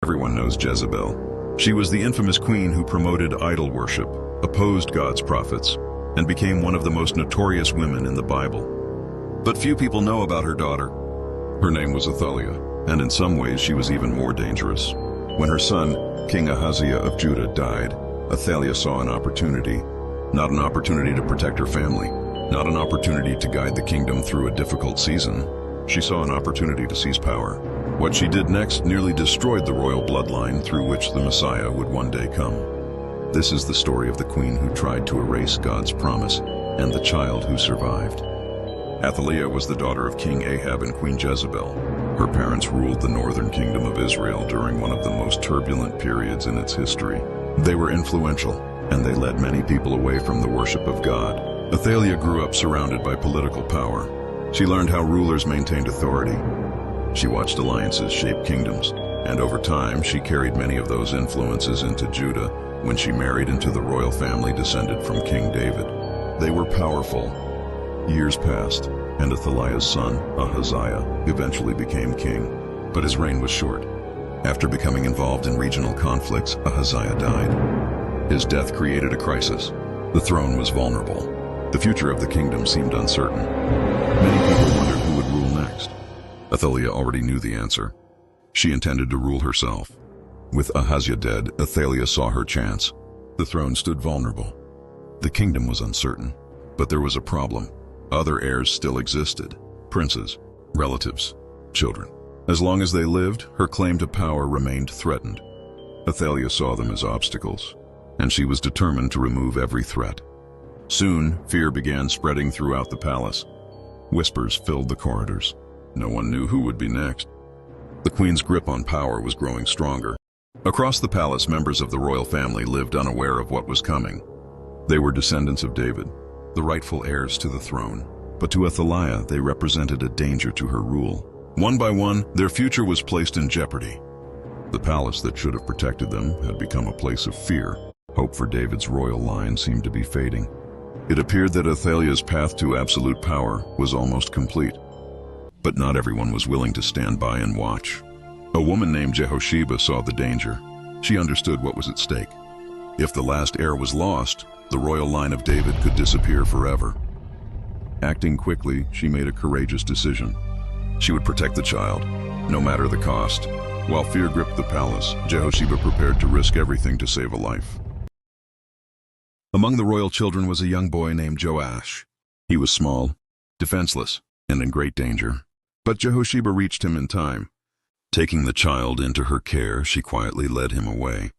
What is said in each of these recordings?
Everyone knows Jezebel. She was the infamous queen who promoted idol worship, opposed God's prophets, and became one of the most notorious women in the Bible. But few people know about her daughter. Her name was Athaliah, and in some ways she was even more dangerous. When her son, King Ahaziah of Judah, died, Athaliah saw an opportunity. Not an opportunity to protect her family, not an opportunity to guide the kingdom through a difficult season. She saw an opportunity to seize power. What she did next nearly destroyed the royal bloodline through which the Messiah would one day come. This is the story of the queen who tried to erase God's promise and the child who survived. Athaliah was the daughter of King Ahab and Queen Jezebel. Her parents ruled the northern kingdom of Israel during one of the most turbulent periods in its history. They were influential, and they led many people away from the worship of God. Athaliah grew up surrounded by political power. She learned how rulers maintained authority. She watched alliances shape kingdoms, and over time she carried many of those influences into Judah when she married into the royal family descended from King David. They were powerful. Years passed, and Athaliah's son, Ahaziah, eventually became king, but his reign was short. After becoming involved in regional conflicts, Ahaziah died. His death created a crisis. The throne was vulnerable. The future of the kingdom seemed uncertain. Many people wondered who would rule next. Athaliah already knew the answer. She intended to rule herself. With Ahaziah dead, Athaliah saw her chance. The throne stood vulnerable. The kingdom was uncertain, but there was a problem. Other heirs still existed: princes, relatives, children. As long as they lived, her claim to power remained threatened. Athaliah saw them as obstacles, and she was determined to remove every threat. Soon, fear began spreading throughout the palace. Whispers filled the corridors. No one knew who would be next. The queen's grip on power was growing stronger. Across the palace, members of the royal family lived unaware of what was coming. They were descendants of David, the rightful heirs to the throne. But to Athaliah, they represented a danger to her rule. One by one, their future was placed in jeopardy. The palace that should have protected them had become a place of fear. Hope for David's royal line seemed to be fading. It appeared that Athaliah's path to absolute power was almost complete. But not everyone was willing to stand by and watch. A woman named Jehosheba saw the danger. She understood what was at stake. If the last heir was lost, the royal line of David could disappear forever. Acting quickly, she made a courageous decision. She would protect the child, no matter the cost. While fear gripped the palace, Jehosheba prepared to risk everything to save a life. Among the royal children was a young boy named Joash. He was small, defenseless, and in great danger. But Jehosheba reached him in time. Taking the child into her care, she quietly led him away.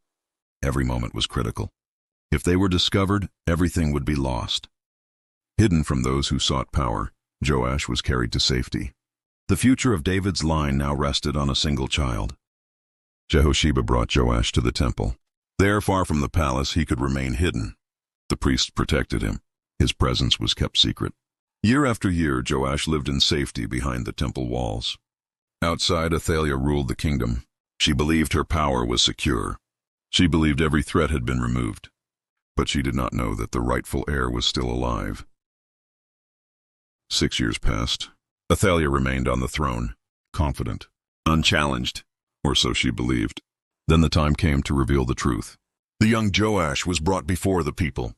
Every moment was critical. If they were discovered, everything would be lost. Hidden from those who sought power, Joash was carried to safety. The future of David's line now rested on a single child. Jehosheba brought Joash to the temple. There, far from the palace, he could remain hidden. The priests protected him. His presence was kept secret. Year after year, Joash lived in safety behind the temple walls. Outside, Athaliah ruled the kingdom. She believed her power was secure. She believed every threat had been removed. But she did not know that the rightful heir was still alive. 6 years passed. Athaliah remained on the throne, confident, unchallenged, or so she believed. Then the time came to reveal the truth. The young Joash was brought before the people.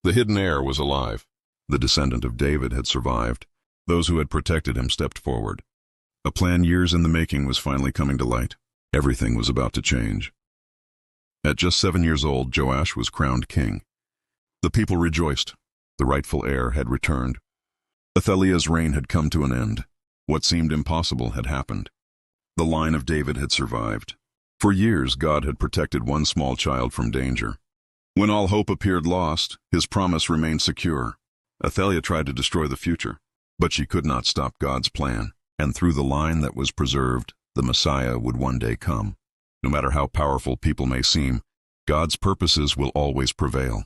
The hidden heir was alive. The descendant of David had survived. Those who had protected him stepped forward. A plan years in the making was finally coming to light. Everything was about to change. At just 7 years old, Joash was crowned king. The people rejoiced. The rightful heir had returned. Athaliah's reign had come to an end. What seemed impossible had happened. The line of David had survived. For years, God had protected one small child from danger. When all hope appeared lost, his promise remained secure. Athaliah tried to destroy the future, but she could not stop God's plan, and through the line that was preserved, the Messiah would one day come. No matter how powerful people may seem, God's purposes will always prevail.